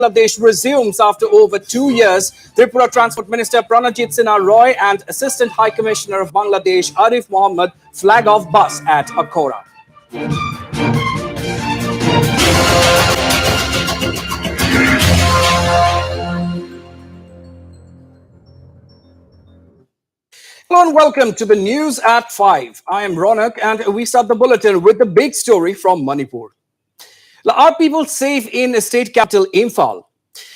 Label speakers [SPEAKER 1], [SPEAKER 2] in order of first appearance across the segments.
[SPEAKER 1] Bangladesh resumes after over 2 years. Tripura Transport Minister Pranajit Sinha Roy and Assistant High Commissioner of Bangladesh Arif Mohammed flag off bus at Akora. Hello and welcome to the news at 5. I am Ronak and we start the bulletin with the big story from Manipur. Are people safe in state capital Imphal?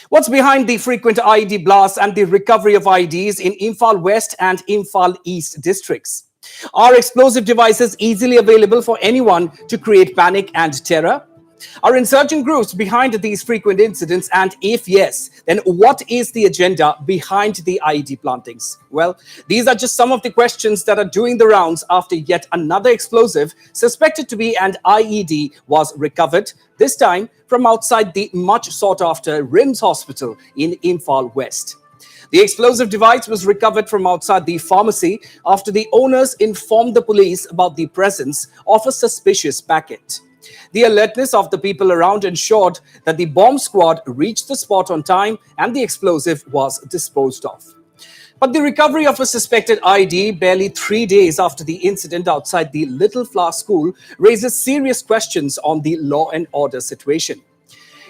[SPEAKER 1] What's behind the frequent ID blasts and the recovery of IDs in Imphal West and Imphal East districts? Are explosive devices easily available for anyone to create panic and terror? Are insurgent groups behind these frequent incidents? And if yes, then what is the agenda behind the ID plantings? Well, these are just some of the questions that are doing the rounds after yet another explosive suspected to be an IED was recovered, this time from outside the much sought after RIMS hospital in Imphal West. The explosive device was recovered from outside the pharmacy after the owners informed the police about the presence of a suspicious packet. The alertness of the people around ensured that the bomb squad reached the spot on time and the explosive was disposed of. But the recovery of a suspected ID barely 3 days after the incident outside the Little Flower School raises serious questions on the law and order situation.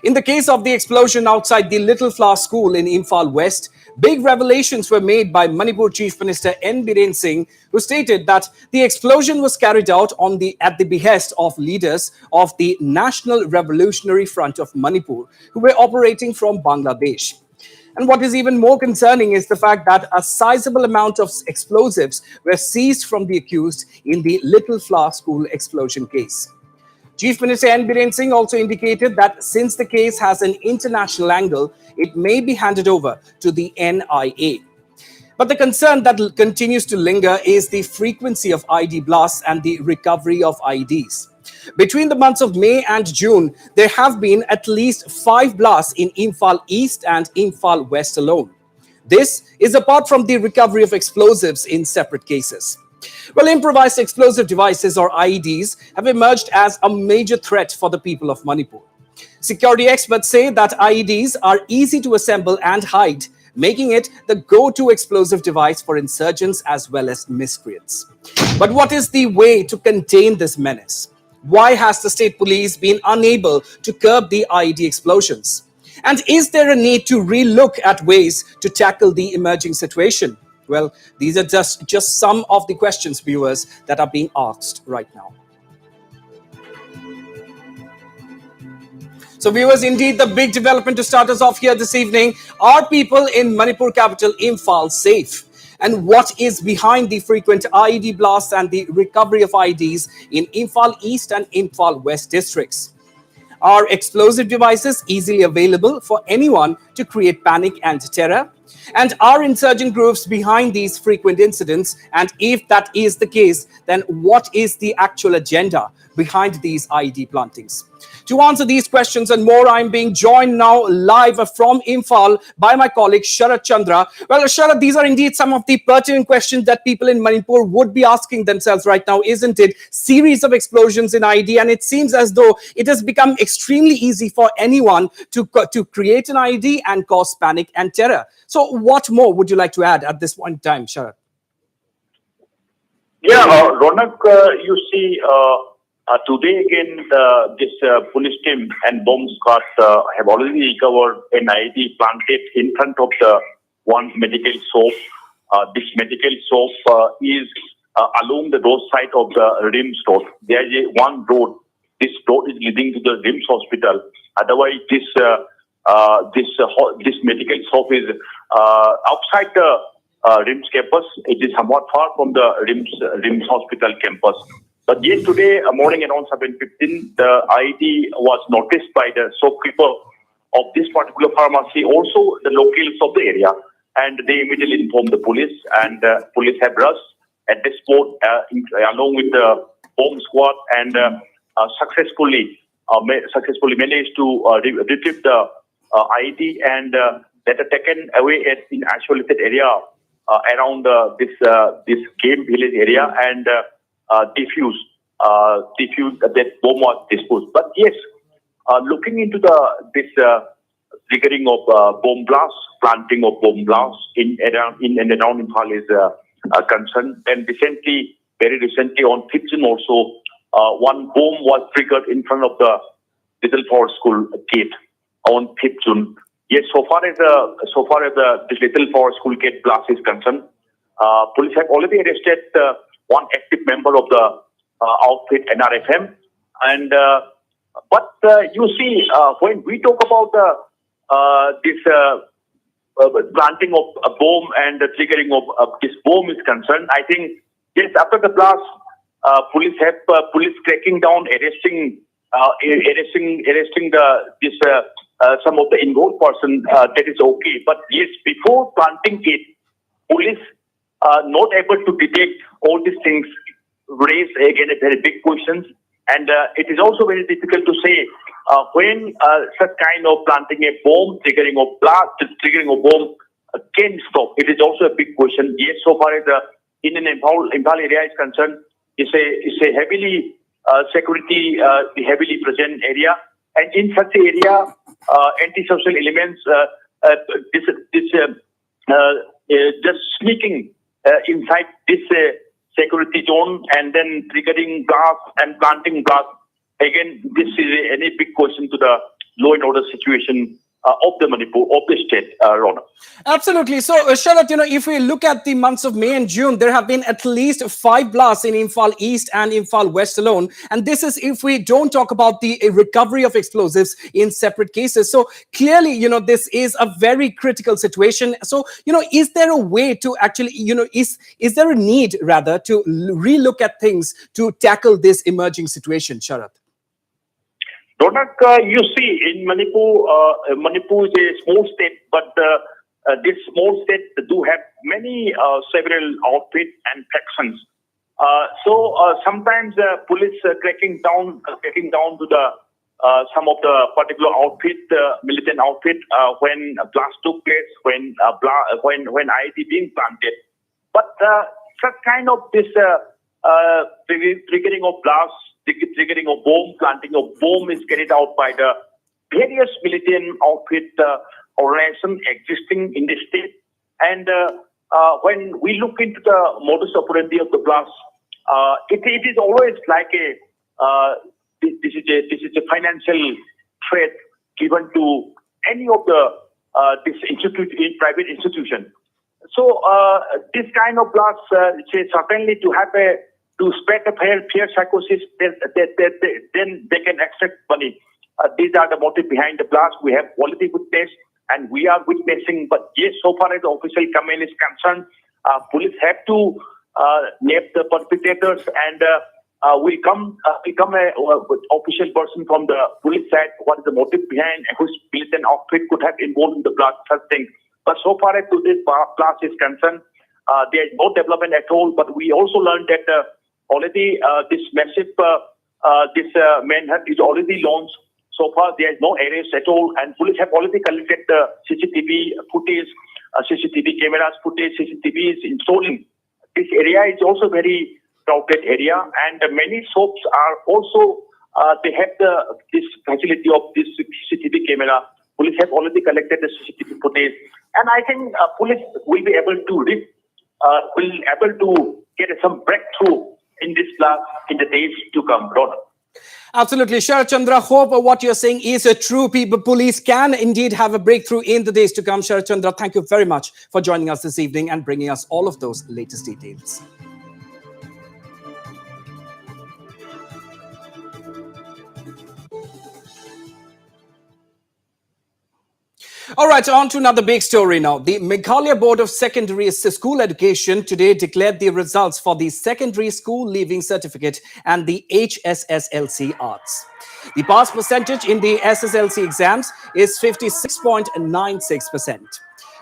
[SPEAKER 1] In the case of the explosion outside the Little Flower School in Imphal West, big revelations were made by Manipur Chief Minister N. Biren Singh, who stated that the explosion was carried out at the behest of leaders of the National Revolutionary Front of Manipur, who were operating from Bangladesh. And what is even more concerning is the fact that a sizable amount of explosives were seized from the accused in the Little Flower School explosion case. Chief Minister N. Biren Singh also indicated that since the case has an international angle, it may be handed over to the NIA. But the concern that continues to linger is the frequency of ID blasts and the recovery of IDs. Between the months of May and June, there have been at least 5 blasts in Imphal East and Imphal West alone. This is apart from the recovery of explosives in separate cases. Well, improvised explosive devices or IEDs have emerged as a major threat for the people of Manipur. Security experts say that IEDs are easy to assemble and hide, making it the go-to explosive device for insurgents as well as miscreants. But what is the way to contain this menace? Why has the state police been unable to curb the IED explosions? And is there a need to relook at ways to tackle the emerging situation? Well, these are just some of the questions, viewers, that are being asked right now. So, viewers, indeed, the big development to start us off here this evening. Are people in Manipur capital Imphal safe? And what is behind the frequent IED blasts and the recovery of IEDs in Imphal East and Imphal West districts? Are explosive devices easily available for anyone to create panic and terror? And are insurgent groups behind these frequent incidents? And if that is the case, then what is the actual agenda behind these IED plantings? To answer these questions and more, I'm being joined now live from Imphal by my colleague Sharat Chandra. Well, Sharat, these are indeed some of the pertinent questions that people in Manipur would be asking themselves right now, isn't it? Series of explosions in IED, and it seems as though it has become extremely easy for anyone to create an IED and cause panic and terror. So what more would you like to add at this point in time, Sharat?
[SPEAKER 2] Yeah, Ronak, you see, today again, this police team and bomb squad have already recovered an IED planted in front of the one medical shop. This medical shop is along the roadside of the RIMS road. There is one road. This road is leading to the RIMS hospital. Otherwise, this medical shop is outside the RIMS campus. It is somewhat far from the RIMS hospital campus. But yesterday morning around 7:15, the IED was noticed by the shopkeeper of this particular pharmacy, also the locals of the area, and they immediately informed the police, and police have rushed at the spot along with the bomb squad and successfully managed to retrieve the IED and that are taken away in isolated area around this game village area and defuse that bomb was disposed. But yes, looking into this triggering of bomb blasts, planting of bomb blasts in and around Imphal is a concern. And recently, very recently on 5th June also, one bomb was triggered in front of the Little Forest School gate on 5th June. Yes, so far as this Little Forest School gate blast is concerned, police have already arrested one active member of the outfit NRFM, and but you see, when we talk about this planting of a bomb and the triggering of this bomb is concerned, I think yes, after the blast, police cracking down, arresting some of the involved person. That is okay, but yes, before planting it, police not able to detect all these things raise again a very big questions, and it is also very difficult to say when such kind of planting a bomb, triggering of blast, triggering of bomb can stop. It is also a big question. Yes, so far as the in an Imphal area is concerned, it's a heavily security heavily present area, and in such an area, antisocial elements just sneaking inside this security zone and then triggering blast and planting blast. Again, this is any big question to the law and order situation of the Manipur, of the state, Rona.
[SPEAKER 1] Absolutely. So, Sharat, if we look at the months of May and June, there have been at least 5 blasts in Imphal East and Imphal West alone. And this is if we don't talk about the recovery of explosives in separate cases. So, clearly, this is a very critical situation. So, is there a way to actually, is there a need rather to relook at things to tackle this emerging situation, Sharat?
[SPEAKER 2] Ronak, you see, in Manipur, Manipur is a small state, but this small state do have many several outfits and factions. So sometimes police cracking down to the some of the particular outfit, militant outfit, when a blast took place, when IED being planted. But such kind of this triggering of blasts, triggering of bomb, planting of bomb is carried out by the various militant outfit organizations existing in the state. And when we look into the modus operandi of the blast, it is always like this is a financial threat given to any of the private institution. So this kind of blast, certainly to have to spread a fear psychosis, then they can extract money. These are the motive behind the blast. We have quality witness, and we are witnessing. But yes, so far as the official comment is concerned, police have to name the perpetrators, and will come a official person from the police side. What is the motive behind? Whose militant outfit could have involved in the blast? Such things. But so far as to this blast is concerned, there is no development at all. But we also learned that already this massive manhunt is already launched. So far, there is no arrest at all, and police have already collected the CCTV footage, CCTV cameras footage. CCTV is installing. This area is also very crowded area, and many shops are also they have this facility of this CCTV camera. Police have already collected the CCTV footage, and I think police will be able to get some breakthrough in this blast in the days to come, Ronald.
[SPEAKER 1] Absolutely. Sharat Chandra, hope what you're saying is true. Police can indeed have a breakthrough in the days to come. Sharat Chandra, thank you very much for joining us this evening and bringing us all of those latest details. All right, on to another big story now. The Meghalaya Board of Secondary School Education today declared the results for the Secondary School Leaving Certificate and the HSSLC Arts. The pass percentage in the SSLC exams is 56.96%.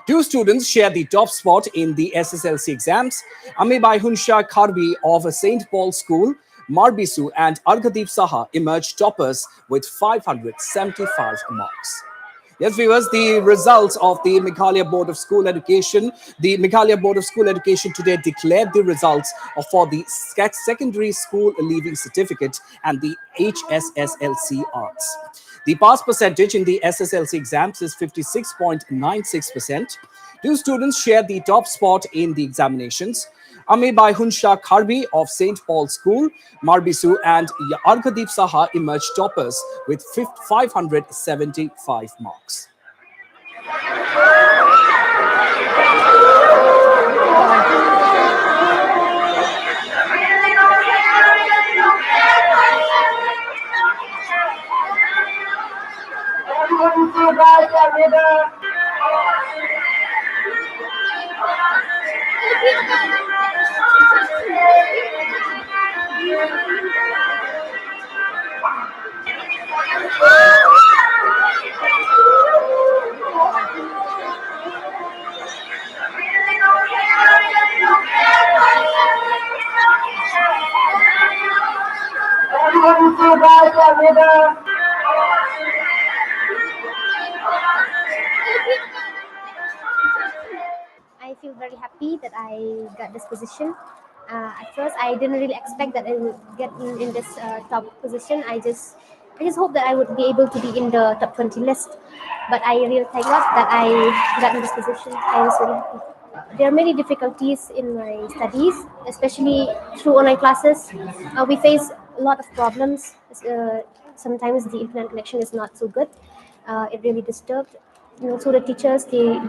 [SPEAKER 1] Two students share the top spot in the SSLC exams. Amibai Hunsha Kharbi of St. Paul's School, Marbisu and Argadeep Saha emerged toppers with 575 marks. Yes, viewers, the results of the Meghalaya Board of School Education. The Meghalaya Board of School Education today declared the results for the Secondary School Leaving Certificate and the HSSLC Arts. The pass percentage in the SSLC exams is 56.96%. Two students shared the top spot in the examinations. Ame by Hunsha Kharbi of St. Paul's School, Marbisu, and Arkadeep Saha emerged toppers with 575 marks.
[SPEAKER 3] I feel very happy that I got this position. At first, I didn't really expect that I would get in this top position. I just hope that I would be able to be in the top 20 list. But I really thank God that I got in this position. I was really happy. There are many difficulties in my studies, especially through online classes. We face a lot of problems. Sometimes the internet connection is not so good. It really disturbed. So the teachers they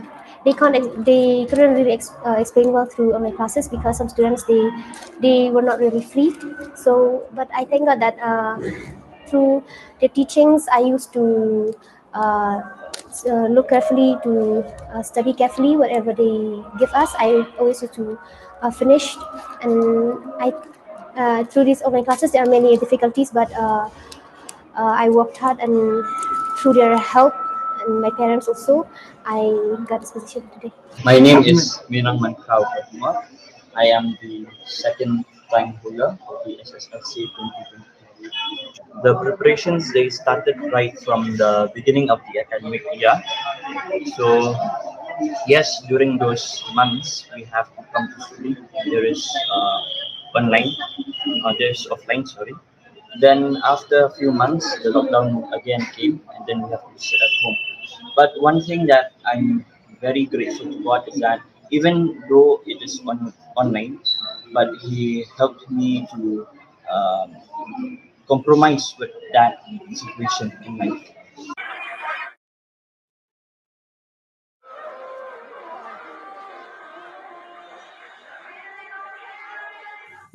[SPEAKER 3] couldn't really explain well through online classes because some students they were not really free. So, but I thank God that through the teachings, I used to look carefully to study carefully whatever they give us. I always used to finish, and I through these online classes there are many difficulties, but I worked hard, and through their help and my parents also, I got this position today.
[SPEAKER 4] My name is Minang Mankaw Fatima. I am the second time holder of the SSLC 2023. The preparations they started right from the beginning of the academic year. So yes, during those months we have to come to school. There is online, there's offline. Sorry. Then after a few months, the lockdown again came, and then we have to sit at home. But one thing that I'm very grateful to God is that even though it is online, but He helped me to compromise with that situation in life.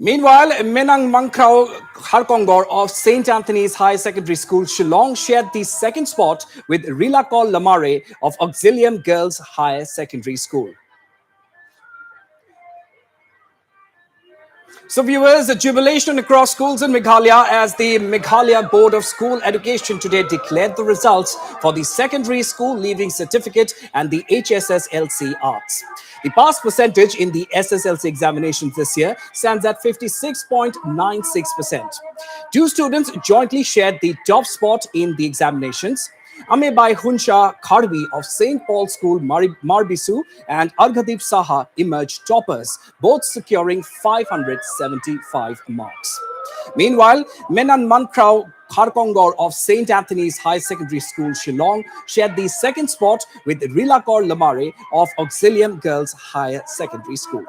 [SPEAKER 1] Meanwhile, Menang Mangkrao Harkongor of St. Anthony's High Secondary School, Shillong, shared the second spot with Rilakol Lamare of Auxilium Girls High Secondary School. So, viewers, the jubilation across schools in Meghalaya as the Meghalaya Board of School Education today declared the results for the Secondary School Leaving Certificate and the HSSLC Arts. The pass percentage in the SSLC examinations this year stands at 56.96%. Two students jointly shared the top spot in the examinations. Amebai Hunsha Kharbi of St. Paul's School, Marbisu, and Argadeep Saha emerged toppers, both securing 575 marks. Meanwhile, Menan Mankrao Kharkongor of St. Anthony's High Secondary School, Shillong, shared the second spot with Rilakor Lamare of Auxilium Girls Higher Secondary School.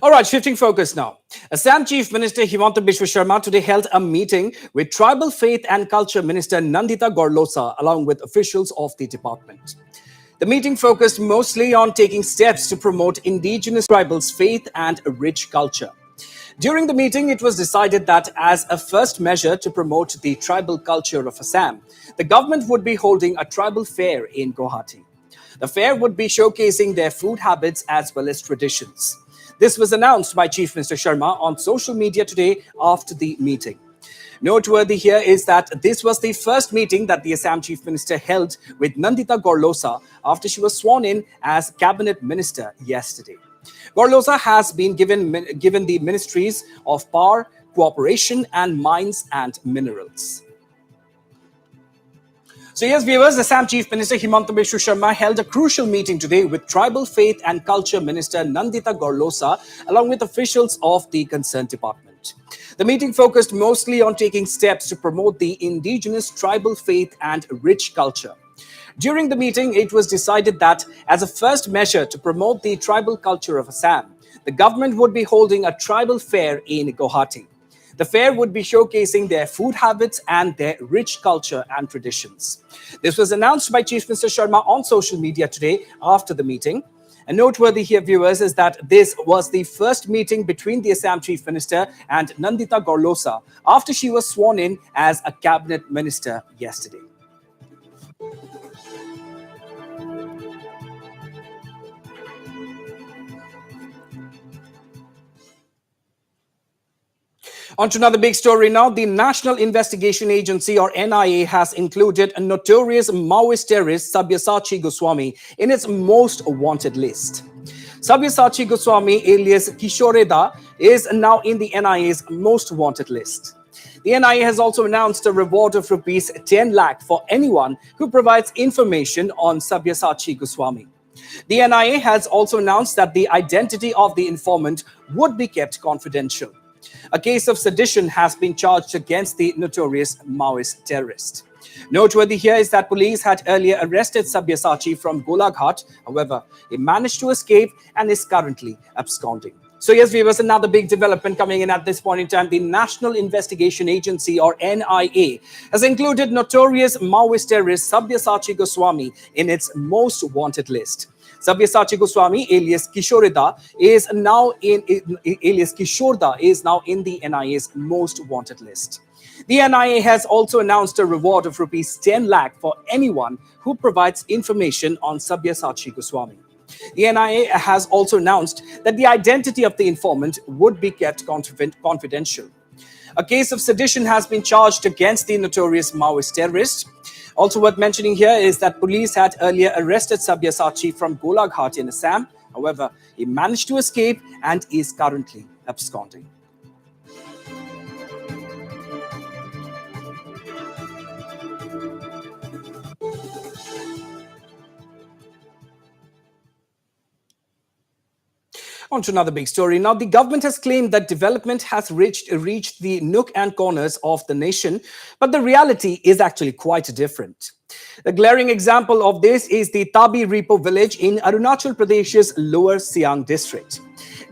[SPEAKER 1] All right, shifting focus now. Assam Chief Minister Himanta Biswa Sharma today held a meeting with Tribal Faith and Culture Minister Nandita Gorlosa along with officials of the department. The meeting focused mostly on taking steps to promote indigenous tribals' faith and rich culture. During the meeting, it was decided that as a first measure to promote the tribal culture of Assam, the government would be holding a tribal fair in Guwahati. The fair would be showcasing their food habits as well as traditions. This was announced by Chief Minister Sharma on social media today after the meeting. Noteworthy here is that this was the first meeting that the Assam Chief Minister held with Nandita Gorlosa after she was sworn in as Cabinet Minister yesterday. Gorlosa has been given the ministries of Power, Cooperation and Mines and Minerals. So yes, viewers, Assam Chief Minister Himanta Biswa Sharma held a crucial meeting today with Tribal Faith and Culture Minister Nandita Gorlosa along with officials of the concerned department. The meeting focused mostly on taking steps to promote the indigenous tribal faith and rich culture. During the meeting, it was decided that as a first measure to promote the tribal culture of Assam, the government would be holding a tribal fair in Guwahati. The fair would be showcasing their food habits and their rich culture and traditions. This was announced by Chief Minister Sharma on social media today after the meeting. And noteworthy here, viewers, is that this was the first meeting between the Assam Chief Minister and Nandita Gorlosa after she was sworn in as a cabinet minister yesterday. On to another big story now. The National Investigation Agency, or NIA, has included a notorious Maoist terrorist Sabyasachi Goswami in its most wanted list. Sabyasachi Goswami, alias Kishoreda, is now in the NIA's most wanted list. The NIA has also announced a reward of rupees 10 lakh for anyone who provides information on Sabyasachi Goswami. The NIA has also announced that the identity of the informant would be kept confidential. A case of sedition has been charged against the notorious Maoist terrorist. Noteworthy here is that police had earlier arrested Sabyasachi from Golaghat. However, he managed to escape and is currently absconding. So yes, viewers, another big development coming in at this point in time. The National Investigation Agency, or NIA, has included notorious Maoist terrorist Sabyasachi Goswami in its most wanted list. Sabyasachi Goswami, alias Kishorda, is now in the NIA's most wanted list. The NIA has also announced a reward of rupees 10 lakh for anyone who provides information on Sabyasachi Goswami. The NIA has also announced that the identity of the informant would be kept confidential. A case of sedition has been charged against the notorious Maoist terrorist. Also worth mentioning here is that police had earlier arrested Sabyasachi from Golaghat in Assam. However, he managed to escape and is currently absconding. On to another big story. Now, the government has claimed that development has reached the nook and corners of the nation, but the reality is actually quite different. The glaring example of this is the Tabi Repo village in Arunachal Pradesh's Lower Siang district.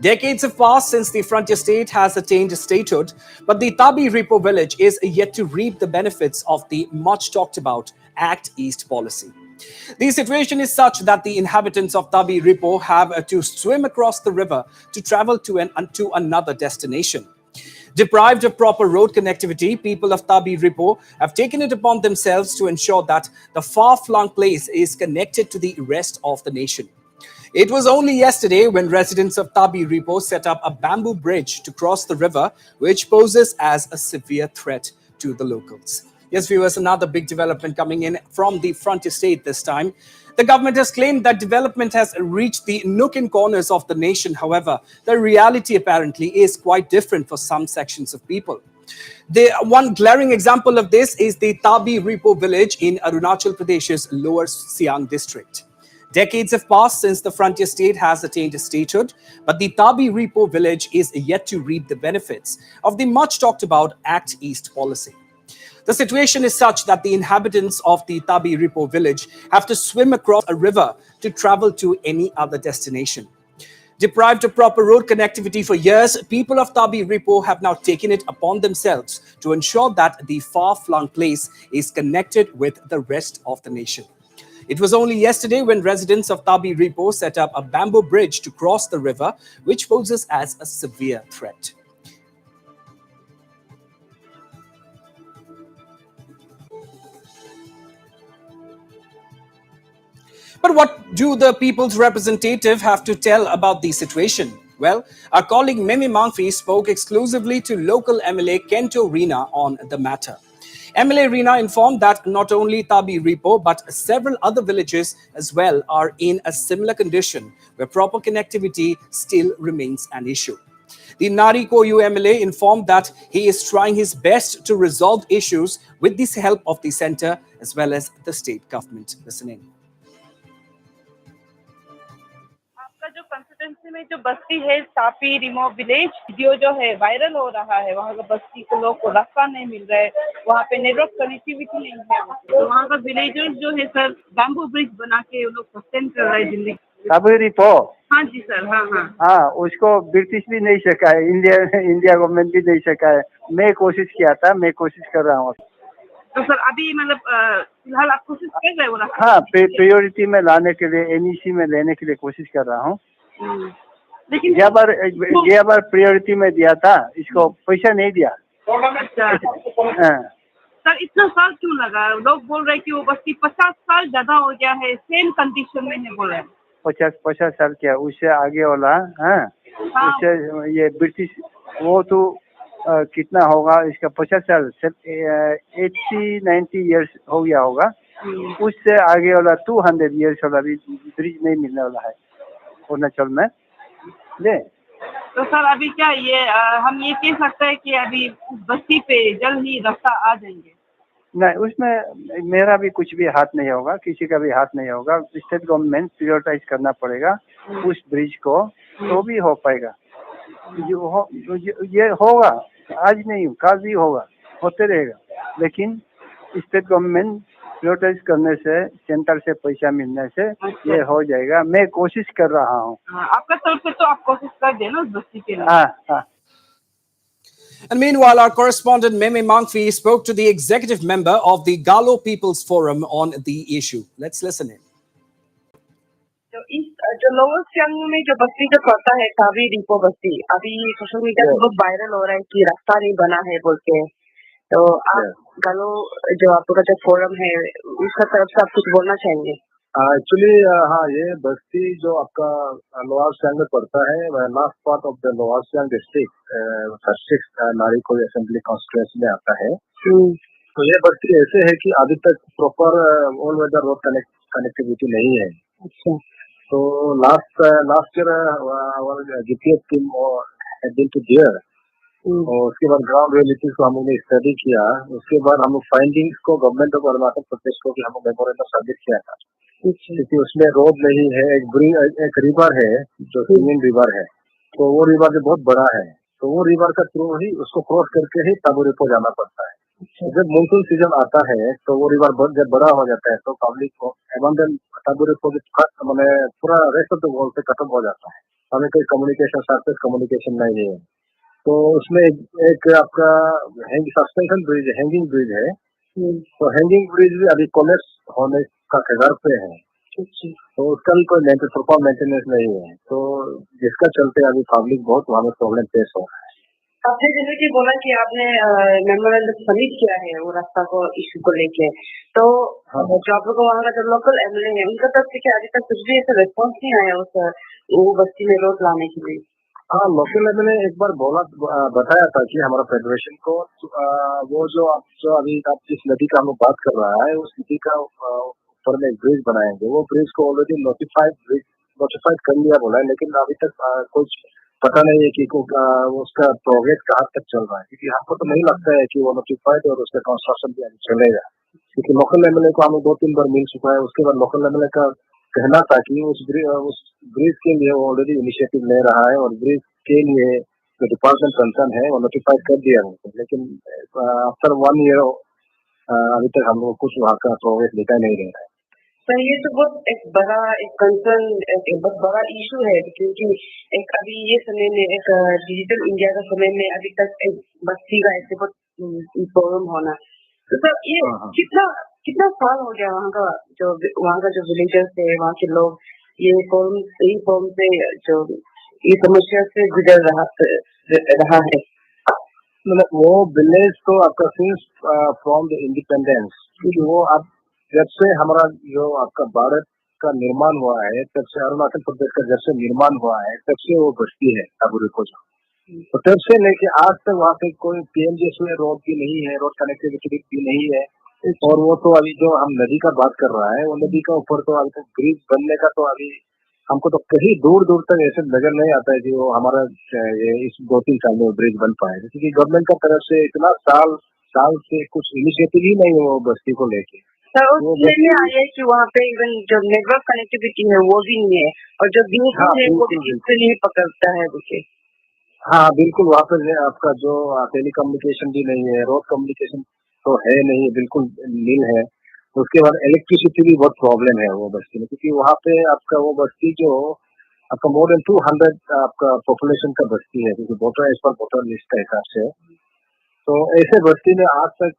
[SPEAKER 1] Decades have passed since the frontier state has attained statehood, but the Tabi Repo village is yet to reap the benefits of the much talked about Act East policy. The situation is such that the inhabitants of Tabi Repo have to swim across the river to travel to another destination. Deprived of proper road connectivity, people of Tabi Repo have taken it upon themselves to ensure that the far-flung place is connected to the rest of the nation. It was only yesterday when residents of Tabi Repo set up a bamboo bridge to cross the river, which poses as a severe threat to the locals. Yes, viewers, another big development coming in from the frontier state this time. The government has claimed that development has reached the nook and corners of the nation. However, the reality apparently is quite different for some sections of people. The one glaring example of this is the Tabi Repo village in Arunachal Pradesh's Lower Siang district. Decades have passed since the frontier state has attained statehood, but the Tabi Repo village is yet to reap the benefits of the much talked about Act East policy. The situation is such that the inhabitants of the Tabi Ripo village have to swim across a river to travel to any other destination. Deprived of proper road connectivity for years, people of Tabi Ripo have now taken it upon themselves to ensure that the far-flung place is connected with the rest of the nation. It was only yesterday when residents of Tabi Ripo set up a bamboo bridge to cross the river, which poses as a severe threat. But what do the people's representative have to tell about the situation? Well, our colleague Mimi Mangfi spoke exclusively to local MLA Kento Rina on the matter. MLA Rina informed that not only Tabi Ripo but several other villages as well are in a similar condition where proper connectivity still remains an issue. The Nari Koyu MLA informed that he is trying his best to resolve issues with the help of the centre as well as the state government. Listen in.
[SPEAKER 5] आपका जो constituency में जो बस्ती है तापी रिमो village video जो है viral हो रहा है, वहाँ का बस्ती को लोग को रास्ता नहीं मिल रहा है, वहाँ पे नेटवर्क कनेक्टिविटी नहीं है, तो वहाँ का विलेजर्स जो है सर बैम्बू ब्रिज बना के वो लोग सस्टेन कर रहे हैं जिंदगी।
[SPEAKER 6] काबरी पो
[SPEAKER 5] हाँ जी सर, हाँ हाँ
[SPEAKER 6] हाँ, उसको ब्रिटिश भी नहीं सका है, इंडिया गवर्नमेंट भी नहीं सका है। मैं कोशिश किया था, मैं कोशिश कर रहा हूँ।
[SPEAKER 5] तो सर अभी मतलब फिलहाल आप कोशिश कर रहे हो रास्ता?
[SPEAKER 6] हाँ, प्रायोरिटी में लाने के लिए, एनईसी में लेने के लिए कोशिश कर रहा हूँ।
[SPEAKER 5] लेकिन
[SPEAKER 6] गया बार प्रायोरिटी में दिया था, इसको पैसा नहीं दिया।
[SPEAKER 5] अच्छा
[SPEAKER 6] हाँ,
[SPEAKER 5] सर इतना साल क्यों लगा? लोग बोल रहे हैं कि वो बस्ती 50 साल ज्यादा हो गया है, सेम कंडीशन में है बोल रहे हैं।
[SPEAKER 6] 50 साल क्या, उससे आगे वाला। हाँ,
[SPEAKER 5] हाँ
[SPEAKER 6] उससे ये ब्रिटिश वो तो कितना होगा इसका, 50 साल 80-90 ईयर्स हो गया होगा। उससे आगे वाला 200 ईयर्स वाला भी ब्रिज नहीं मिलने वाला है अरुणाचल में। ले
[SPEAKER 5] तो सर अभी क्या ये हम ये कह सकते हैं कि अभी उस बस्ती पे जल्द ही रास्ता आ जाएंगे?
[SPEAKER 6] नहीं, उसमें मेरा भी कुछ भी हाथ नहीं होगा, किसी का भी हाथ नहीं होगा। स्टेट गवर्नमेंट प्रायोरिटाइज करना पड़ेगा उस ब्रिज को, तो भी हो पाएगा। ये होगा, आज नहीं कल भी होगा, होते रहेगा। लेकिन स्टेट गवर्नमेंट प्रायोरिटाइज करने से, सेंटर से पैसा मिलने से ये हो जाएगा। मैं कोशिश कर रहा हूँ।
[SPEAKER 5] आपका तरफ से तो आप कोशिश कर देना उस बस्ती के लिए।
[SPEAKER 6] हाँ हाँ।
[SPEAKER 1] And meanwhile, our correspondent Meme Mangfi spoke to the executive member of the Galo People's Forum on the issue. Let's listen in.
[SPEAKER 5] तो इस जो लोअर सियांग में जो बस्ती जो पड़ता है ताबी रिपो बस्ती, अभी सोशल मीडिया पे बहुत वायरल हो रहा है कि रास्ता नहीं बना है बोल के। तो आप गालो जो आपका जो फोरम है उसका तरफ से आप कुछ बोलना चाहेंगे?
[SPEAKER 7] एक्चुअली हाँ, ये बस्ती जो आपका लोअर सियांग में पड़ता है, last part of the lower Siang district, 36 नारीकोल असेंबली कॉन्स्टिट्यूएंसी में आता है। तो ये बस्ती ऐसे है कि अभी तक proper all weather road connectivity नहीं है।
[SPEAKER 5] अच्छा।
[SPEAKER 7] तो last year GPS team had been to there, और उसके बाद ग्राउंड रियलिटीज को हम लोगों ने स्टडी किया। उसके बाद हम लोग फाइंडिंग्स को गवर्नमेंट ऑफ अरुणाचल प्रदेश को भी हम लोग मेमोरेंडम सबमिट किया था, क्योंकि उसमें रोड नहीं है। एक रिवर है जो सिंगिंग रिवर है, तो वो रिवर जो बहुत बड़ा है, तो वो रिवर का थ्रू ही उसको क्रॉस करके ही ताबू रिपो जाना पड़ता है। जब मानसून सीजन आता है तो वो रिवर जब बड़ा हो जाता है तो पब्लिक को अबंडन ताबू रिपो मैंने पूरा रेस्ट ऑफ द वर्ल्ड से खत्म हो जाता है। हमें कोई कम्युनिकेशन, सरफेस कम्युनिकेशन नहीं है। तो उसमें एक आपका सस्पेंशन ब्रिज, हैंगिंग ब्रिज है। तो हैंगिंग ब्रिज भी अभी कोलेप्स होने का कगार पे है, तो उसका भी कोई प्रॉपर मेंटेनेंस नहीं है, तो जिसका चलते अभी पब्लिक बहुत वहाँ में प्रॉब्लम फेस हो रहा है।
[SPEAKER 5] आपने जैसे कि बोला कि आपने मेमोरेंडम सबमिट किया है वो रास्ता को इशू को लेके, तो जो आप लोग वहाँ का जो लोकल एमएलए है उनका तरफ से क्या अभी तक कुछ भी ऐसा रिस्पॉन्स नहीं आया वो बस्ती में रोड लाने के लिए?
[SPEAKER 7] हाँ, लोकल एमएलए एक बार बताया था कि हमारा फेडरेशन को वो जो अभी आप जिस नदी का हम लोग बात कर रहा है, उस नदी का ऊपर में ब्रिज बनाएंगे। वो ब्रिज को ऑलरेडी नोटिफाइड कर लिया बोला है, लेकिन अभी तक कुछ पता नहीं है कि उसका प्रोग्रेस कहाँ तक चल रहा है, क्योंकि हमको तो नहीं लगता है कि वो नोटिफाइड और उसका कंस्ट्रक्शन भी चलेगा, क्योंकि लोकल एमएलए को हमें 2-3 बार मिल चुका है। उसके बाद लोकल एमएलए का कहना था कि उस ब्रिज के लिए वो ऑलरेडी इनिशिएटिव ले रहा है, और ब्रिज के लिए जो डिपार्टमेंट कंसर्न है वो नोटिफाइड कर दिया है। लेकिन आफ्टर 1 ईयर अभी तक हम लोग कुछ वहाँ का प्रोग्रेस दिखाई नहीं दे रहा है।
[SPEAKER 8] सर ये तो बहुत एक बड़ा एक कंसर्न एक बहुत बड़ा इशू है क्योंकि एक अभी ये समय में एक डिजिटल इंडिया का समय में अभी तक एक बस्ती का ऐसे बहुत प्रॉब्लम होना तो सर ये कितना कितना साल हो गया वहाँ का जो विलेजर्स है वहाँ के लोग ये फॉर्म से जो ये समस्या से गुजर रहा है
[SPEAKER 7] मतलब वो विलेज तो आपका सिंस फ्रॉम द इंडिपेंडेंस क्योंकि वो अब जब से हमारा जो आपका भारत का निर्माण हुआ है तब से अरुणाचल प्रदेश का जब से निर्माण हुआ है तब से वो बस्ती है अबूरी को तो तब से लेके आज तक वहाँ पे कोई पीएमजीएसवाई रोड भी नहीं है, रोड कनेक्टिविटी भी नहीं है। और वो तो अभी जो हम नदी का बात कर रहा है वो नदी का ऊपर तो अभी तक ब्रिज बनने का तो अभी हमको तो कहीं दूर दूर तक ऐसे नजर नहीं आता है कि वो हमारा ये इस 2-3 साल में ब्रिज बन पाएगा क्योंकि गवर्नमेंट का तरफ से इतना साल साल से कुछ इनिशिएटिव ही नहीं है वो बस्ती को लेके।
[SPEAKER 8] सर उसमें ये आई है कि वहाँ पे इवन जो नेटवर्क कनेक्टिविटी है वो भी नहीं है और जो ब्लूटूथ है वो भी इससे नहीं पकड़ता है देखिए।
[SPEAKER 7] हाँ बिल्कुल वहाँ पर आपका जो टेली कम्युनिकेशन भी नहीं है, रोड कम्युनिकेशन तो है नहीं, बिल्कुल नील है। उसके बाद इलेक्ट्रिसिटी भी बहुत प्रॉब्लम है वो बस्ती में क्योंकि वहाँ पे आपका वो बस्ती जो आपका मोर देन 200 आपका पॉपुलेशन का बस्ती है क्योंकि वोटर एज पर वोटर लिस्ट के हिसाब से। तो ऐसे बस्ती में आज तक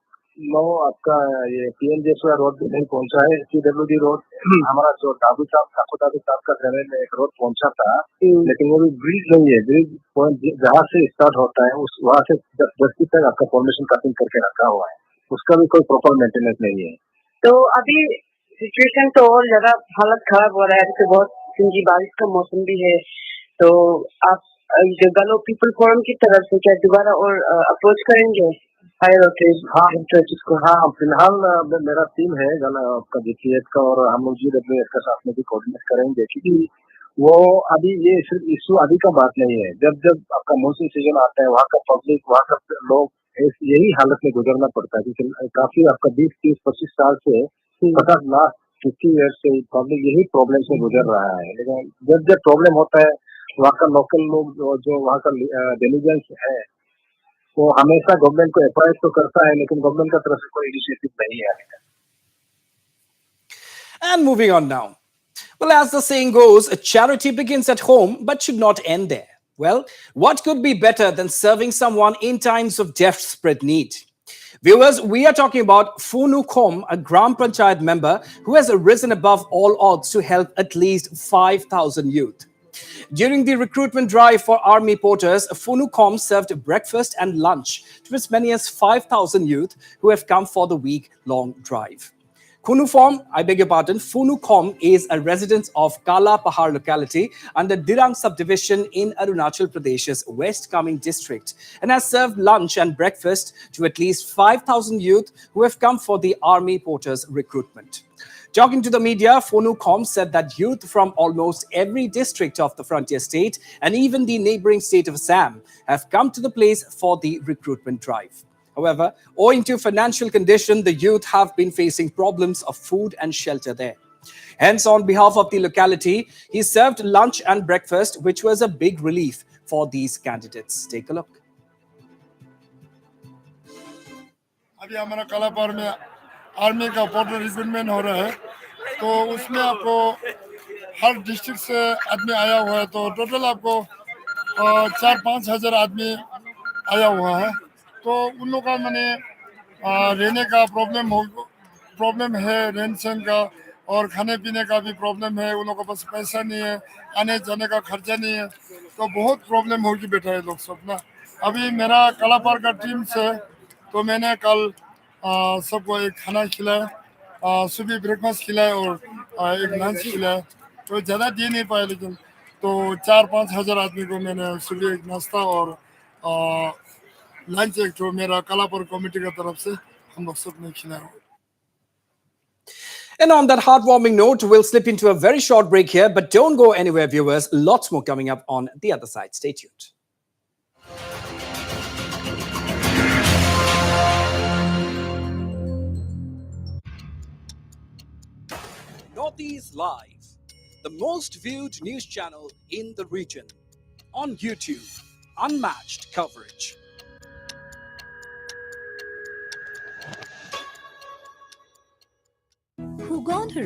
[SPEAKER 7] नो आपका ये पीएमजीएसवाई रोड भी नहीं पहुंचा है। सीडब्ल्यूडी रोड हमारा जो दादू साहब का जगह में एक रोड पहुंचा था लेकिन वो भी ब्रिज नहीं है। ब्रिज पॉइंट जहाँ से स्टार्ट होता है उस वहाँ से बस्ती तक आपका फॉर्मेशन कटिंग करके रखा हुआ है, उसका भी कोई प्रॉपर मेंटेनेंस नहीं है।
[SPEAKER 8] तो अभी सिचुएशन तो और ज्यादा हालत खराब हो रहा है क्योंकि बहुत क्योंकि बारिश का मौसम भी है। तो आप जो गलो पीपल फोरम की तरफ से क्या दोबारा और अप्रोच करेंगे हायर अथॉरिटीज को?
[SPEAKER 7] हाँ फिलहाल मेरा टीम है आपका जीपीएस का और हम लोग जीडब्ल्यूएस का साथ में भी कोऑर्डिनेट करेंगे क्योंकि वो अभी ये सिर्फ इशू अभी का बात नहीं है। जब जब आपका मौसम सीजन आता है वहाँ का पब्लिक वहाँ का लोग यही हालत में गुजरना पड़ता है क्योंकि काफी आपका 20-30-25 साल से 50 ईयर्स से पब्लिक यही प्रॉब्लम से गुजर रहा है। लेकिन जब जब प्रॉब्लम होता है वहाँ का लोकल लोग जो वहाँ का डिलीजेंस है वो हमेशा गवर्नमेंट को अप्रोच तो करता है लेकिन गवर्नमेंट का तरफ से कोई इनिशिएटिव नहीं है।
[SPEAKER 1] And moving on now. Well, as the saying goes, charity begins at home but should not end there. Well, what could be better than serving someone in times of desperate need? Viewers, we are talking about Phunu Kom, a Gram Panchayat member who has risen above all odds to help at least 5,000 youth. During the recruitment drive for army porters, Funukom served breakfast and lunch to as many as 5,000 youth who have come for the week-long drive. Funukom is a resident of Kala Pahar locality under Dirang subdivision in Arunachal Pradesh's West Kaming district and has served lunch and breakfast to at least 5,000 youth who have come for the army porters recruitment. Talking to the media, Funukom said that youth from almost every district of the frontier state and even the neighboring state of Assam have come to the place for the recruitment drive. However, owing to financial condition, the youth have been facing problems of food and shelter there. Hence, on behalf of the locality, he served lunch and breakfast, which was a big relief for these candidates. Take a look.
[SPEAKER 9] अभी हमारा कालापार में army का porter recruitment हो रहा है तो उसमें आपको हर डिस्ट्रिक्ट से आदमी आया हुआ है तो टोटल आपको 4-5 हज़ार आदमी आया हुआ है। तो उन लोगों का मैंने रहने का प्रॉब्लम है, रहन सहन का और खाने पीने का भी प्रॉब्लम है। उन लोगों के पास पैसा नहीं है, आने जाने का खर्चा नहीं है, तो बहुत प्रॉब्लम होगी बेटा ये लोग सब ना। अभी मेरा कालापार का टीम से तो मैंने कल सबको एक खाना खिलाया, सुबह ब्रेकफास्ट खिलाया और एक लंच खिलाया। तो ज़्यादा दे नहीं पाया लेकिन तो 4-5 हज़ार आदमी को मैंने सुबह एक नाश्ता और लंच एक तो मेरा कालापुर कमेटी की तरफ से हम लोग सबने खिलाया।
[SPEAKER 1] And on that heartwarming note, we'll slip into a very short break here, but don't go anywhere, viewers. Lots more coming up on the other side. Stay tuned. Northeast Live, the most viewed news channel in the region. On YouTube, unmatched coverage.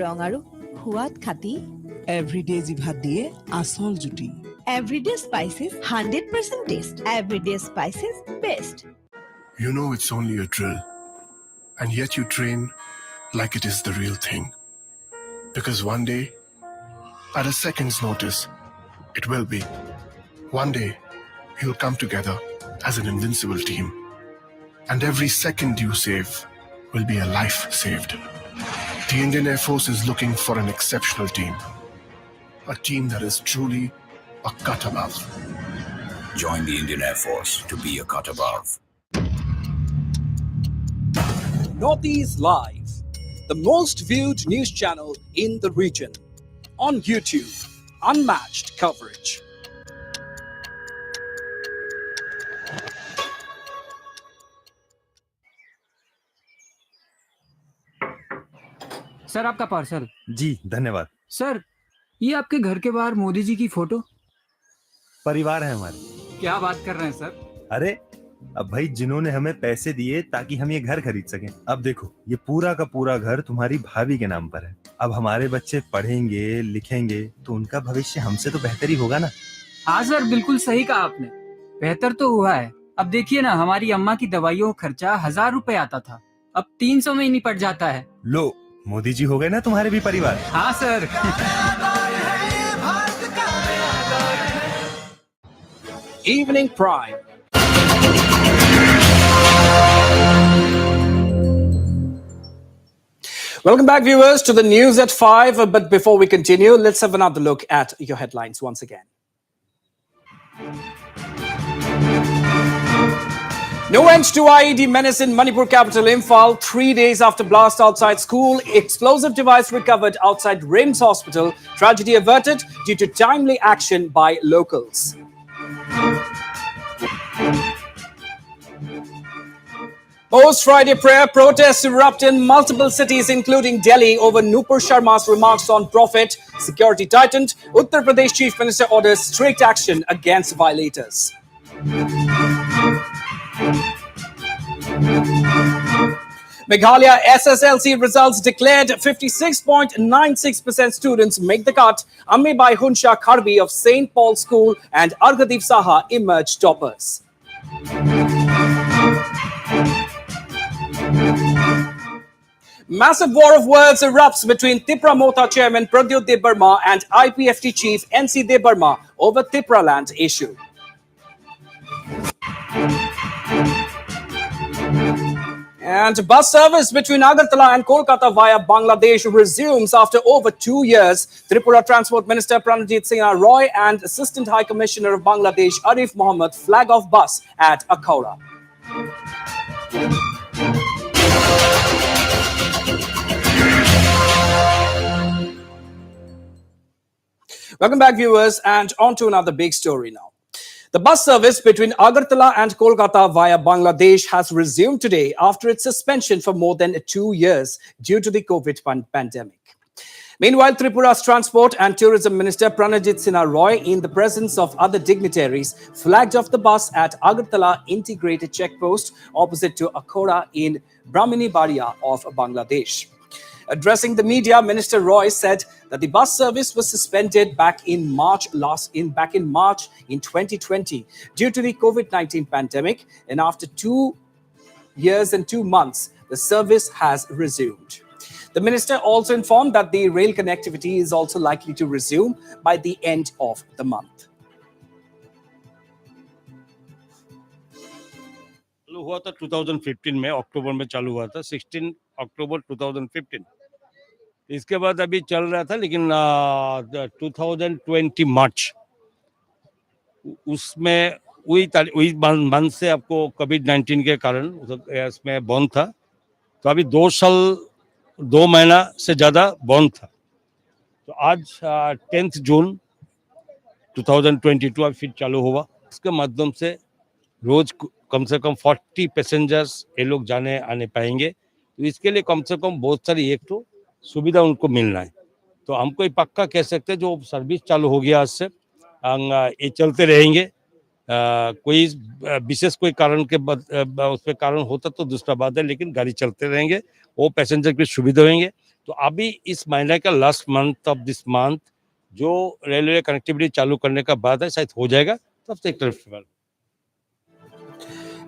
[SPEAKER 10] ৰং আৰু সোৱাদ খাতি
[SPEAKER 11] everyday জিভাত দিয়ে আচল জুতি
[SPEAKER 10] everyday spices 100% test everyday spices best
[SPEAKER 12] You know it's only a drill, and yet you train like it is the real thing. Because one day, at a second's notice, it will be. One day, you'll come together as an invincible team. And every second you save will be a life saved. The Indian Air Force is looking for an exceptional team. A team that is truly a cut above.
[SPEAKER 13] Join the Indian Air Force to be a cut above.
[SPEAKER 1] Northeast Live, the most viewed news channel in the region. On YouTube, unmatched coverage.
[SPEAKER 14] Sir आपका parcel.
[SPEAKER 15] जी धन्यवाद।
[SPEAKER 14] Sir ये आपके घर के बाहर मोदी जी की photo.
[SPEAKER 15] परिवार है हमारे।
[SPEAKER 14] क्या बात कर रहे हैं सर?
[SPEAKER 15] अरे अब भाई जिन्होंने हमें पैसे दिए ताकि हम ये घर खरीद सकें, अब देखो ये पूरा का पूरा घर तुम्हारी भाभी के नाम पर है। अब हमारे बच्चे पढ़ेंगे लिखेंगे तो उनका भविष्य हमसे तो बेहतर ही होगा ना।
[SPEAKER 14] हाँ सर बिल्कुल सही कहा आपने, बेहतर तो हुआ है। अब देखिए ना, हमारी अम्मा की दवाइयों का खर्चा 1000 रुपए आता था, अब 300 में ही निपट जाता है।
[SPEAKER 15] लो मोदी जी हो गए ना तुम्हारे भी परिवार।
[SPEAKER 14] हाँ sir.
[SPEAKER 1] Evening Prime. Welcome back, viewers, to the news at 5. But before we continue, let's have another look at your headlines once again. No end to IED menace in Manipur capital Imphal. 3 days after blast outside school, explosive device recovered outside RIMS hospital. Tragedy averted due to timely action by locals. Post-Friday prayer protests erupt in multiple cities, including Delhi, over Nupur Sharma's remarks on Prophet. Security tightened. Uttar Pradesh Chief Minister orders strict action against violators. Meghalaya SSLC results declared. 56.96% students make the cut. Amibai Hunsha Kharbi of St. Paul's School and Argadeep Saha emerged toppers. Massive war of words erupts between Tipra Mota chairman Pradyut Debarma and IPFT chief NC Debarma over Tipra land issue. And bus service between Agartala and Kolkata via Bangladesh resumes after over 2 years. Tripura Transport Minister Pranajit Singh Roy and Assistant High Commissioner of Bangladesh Arif Mohammed flag off bus at Akhaura. Welcome back, viewers, and on to another big story now. The bus service between Agartala and Kolkata via Bangladesh has resumed today after its suspension for more than 2 years due to the COVID pandemic. Meanwhile, Tripura's Transport and Tourism Minister Pranajit Sinha Roy, in the presence of other dignitaries, flagged off the bus at Agartala Integrated Checkpost opposite to Akhora in Brahmini Baria of Bangladesh. Addressing the media, Minister Roy said that the bus service was suspended back in March in 2020 due to the COVID-19 pandemic, and after 2 years and 2 months, the service has resumed. The minister also informed that the rail connectivity is also likely to resume by the end of the month.
[SPEAKER 16] चालू हुआ था 2015 में, अक्टूबर में चालू हुआ था, 16 अक्टूबर 2015। इसके बाद अभी चल रहा था, लेकिन 2020 मार्च उसमें वही बंद से आपको कोविड-19 के कारण इसमें बंद था। तो अभी 2 साल 2 महीना से ज़्यादा बंद था। तो आज 10 जून 2022 अब फिर चालू हुआ। इसके माध्यम से रोज कम से कम 40 पैसेंजर्स ये लोग जाने आने पाएंगे। तो इसके लिए कम से कम बहुत सारी एक तो सुविधा उनको मिलना है। तो हमको ये पक्का कह सकते हैं, जो सर्विस चालू हो गया आज से ये चलते रहेंगे। कोई विशेष कोई कारण के उस पर कारण होता तो दूसरा बात है, लेकिन गाड़ी चलते रहेंगे, वो पैसेंजर की सुविधा होंगे। तो अभी इस महीने का last month of this month जो रेलवे कनेक्टिविटी चालू करने का बाद है शायद हो जाएगा तब तक travel.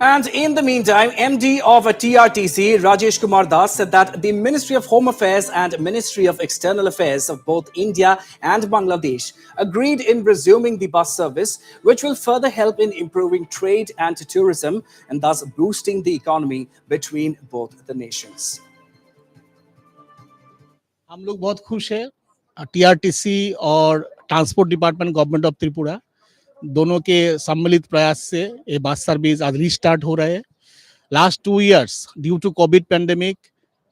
[SPEAKER 1] And in the meantime, MD of TRTC, Rajesh Kumar Das, said that the Ministry of Home Affairs and Ministry of External Affairs of both India and Bangladesh agreed in resuming the bus service, which will further help in improving trade and tourism and thus boosting the economy between both the nations.
[SPEAKER 17] हम लोग बहुत खुश है टीआरटीसी और transport department government of Tripura दोनों के सम्मिलित प्रयास से ये बस सर्विस आज रीस्टार्ट हो रहा है। Last 2 years due to Covid pandemic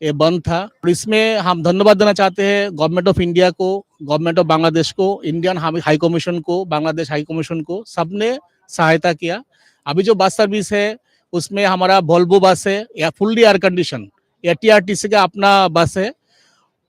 [SPEAKER 17] ये बंद था और इसमें हम धन्यवाद देना चाहते हैं गवर्नमेंट ऑफ इंडिया को, गवर्नमेंट ऑफ बांग्लादेश को, इंडियन हाई कमीशन को, बांग्लादेश हाई कमीशन को, सबने सहायता किया। अभी जो बस सर्विस है उसमें हमारा वोल्वो बस है या फुल्ली एयर कंडीशन या टीआरटीसी का अपना बस है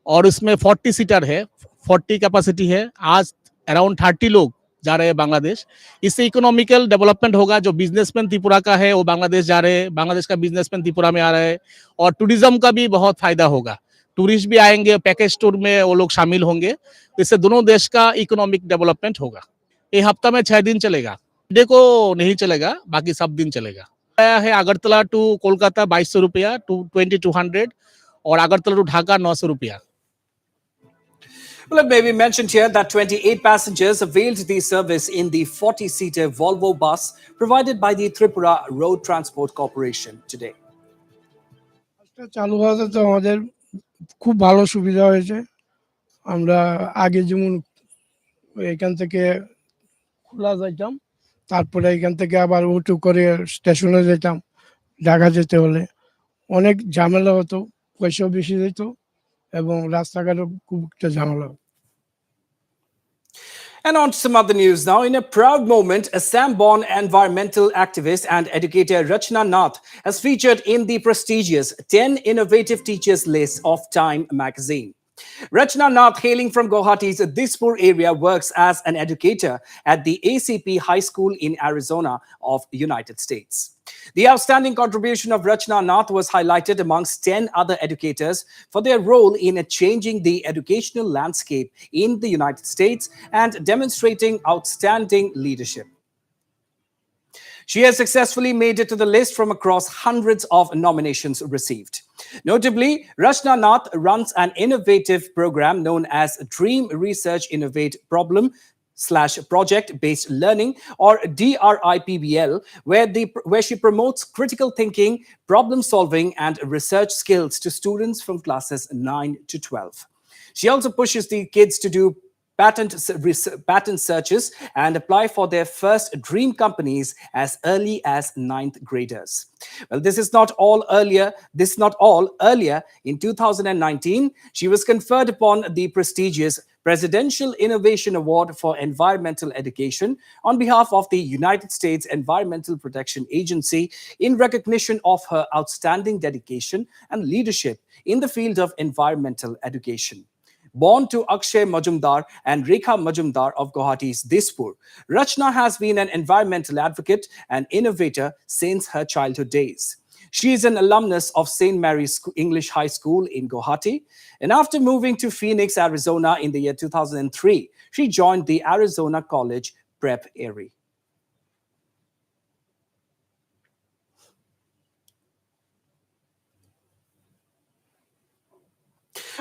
[SPEAKER 17] और इसमें 40 सीटर है, 40 कैपेसिटी है। आज अराउंड 30 लोग जा रहे हैं बांग्लादेश। इससे इकोनॉमिकल डेवलपमेंट होगा। जो बिजनेसमैन त्रिपुरा का है वो बांग्लादेश जा रहे हैं, बांग्लादेश का बिजनेसमैन त्रिपुरा में आ रहे हैं और टूरिज्म का भी बहुत फायदा होगा। टूरिस्ट भी आएंगे, पैकेज टूर में वो लोग शामिल होंगे। इससे दोनों देश का इकोनॉमिक डेवलपमेंट होगा। ये हफ्ता में 6 दिन चलेगा, डे को नहीं चलेगा, बाकी सब दिन चलेगा। आया है अगरतला टू कोलकाता 2200 रुपया टू 2200 और अगरतला टू ढाका 900 रुपया।
[SPEAKER 1] Well, it may be mentioned here that 28 passengers availed the service in the 40-seater Volvo bus provided by the Tripura Road Transport Corporation today.
[SPEAKER 18] চালু হওয়াতে তো আমাদের খুব ভালো সুবিধা হয়েছে। আমরা আগে যেমন এখান থেকে খোলা যাইতাম, তারপরে এখান থেকে আবার অটো করে স্টেশনে যেতাম ঢাকা যেতে হলে অনেক ঝামেলা হতো, পয়সাও বেশি যেত এবং রাস্তাঘাটও খুব একটা ঝামেলা হতো।
[SPEAKER 1] And on to some other news now. In a proud moment, Assam-born environmental activist and educator Rachna Nath has featured in the prestigious 10 Innovative Teachers list of Time magazine. Rachna Nath, hailing from Guwahati's Dispur area, works as an educator at the ACP High School in Arizona of the United States. The outstanding contribution of Rachna Nath was highlighted amongst 10 other educators for their role in changing the educational landscape in the United States and demonstrating outstanding leadership. She has successfully made it to the list from across hundreds of nominations received. Notably, Rachna Nath runs an innovative program known as Dream Research Innovate Problem/Project-Based Learning, or DRIPBL, where she promotes critical thinking, problem solving, and research skills to students from classes 9 to 12. She also pushes the kids to do patent searches and apply for their first dream companies as early as 9th graders. Well, this is not all. Earlier in 2019, she was conferred upon the prestigious Presidential Innovation Award for Environmental Education on behalf of the United States Environmental Protection Agency in recognition of her outstanding dedication and leadership in the field of environmental education. Born to Akshay Majumdar and Rekha Majumdar of Guwahati's Dispur, Rachna has been an environmental advocate and innovator since her childhood days. She is an alumnus of St. Mary's English High School in Guwahati, and after moving to Phoenix, Arizona in the year 2003, she joined the Arizona College Prep area.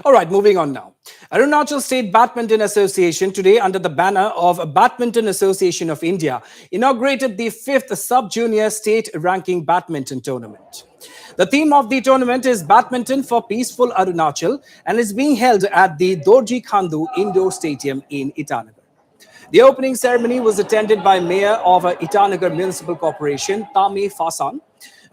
[SPEAKER 1] All right, moving on now. Arunachal State Badminton Association today, under the banner of Badminton Association of India, inaugurated the 5th Sub-Junior State Ranking Badminton Tournament. The theme of the tournament is Badminton for Peaceful Arunachal and is being held at the Dorji Khandu Indoor Stadium in Itanagar. The opening ceremony was attended by Mayor of Itanagar Municipal Corporation, Tame Fasang.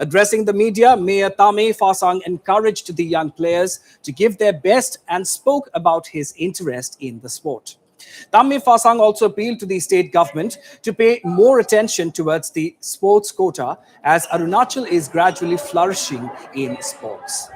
[SPEAKER 1] Addressing the media, Mayor Tame Fasang encouraged the young players to give their best and spoke about his interest in the sport. Tame Fasang also appealed to the state government to pay more attention towards the sports quota as Arunachal is gradually flourishing in sports.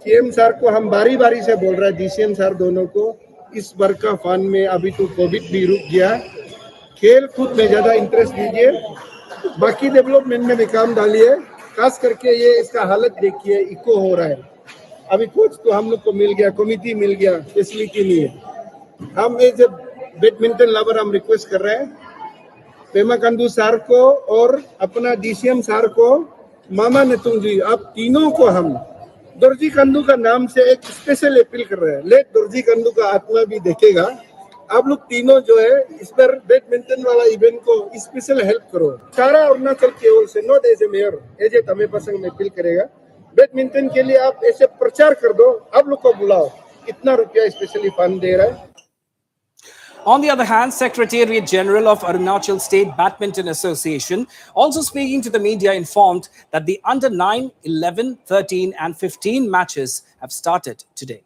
[SPEAKER 19] CM sir को हम बारी बारी से बोल रहे हैं, DCM sir दोनों को, इस बार का फंड में अभी तो कोविड भी रुक गया खेल कूद में ज़्यादा इंटरेस्ट दीजिए, बाकी डेवलपमेंट में भी काम डालिए। खास करके ये इसका हालत देखिए, इको हो रहा है। अभी कोच तो हम लोग को मिल गया, कमिटी मिल गया, फैसिलिटी नहीं है। हम एज ए बैडमिंटन लवर हम रिक्वेस्ट कर रहे हैं पेमा कंदू सर को और अपना डीसीएम सर को, मामा नेतुंग जी, आप तीनों को हम दुर्जी कंदू का नाम से एक स्पेशल अपील कर रहे हैं। लेट दुर्जी कंदू का आत्मा भी देखेगा। आप लोग तीनों जो है इस पर बैडमिंटन वाला इवेंट को स्पेशल हेल्प करो। सारा अरुणाचल की ओर से, not as a mayor, as a Tame Pasang में अपील करेगा। बैडमिंटन के लिए आप ऐसे प्रचार कर दो, आप लोग को बुलाओ, इतना रुपया स्पेशली फंड दे रहा है।
[SPEAKER 1] On the other hand, Secretariat General of Arunachal State Badminton Association, also speaking to the media, informed that the under 9, 11, 13 and 15 matches have started today.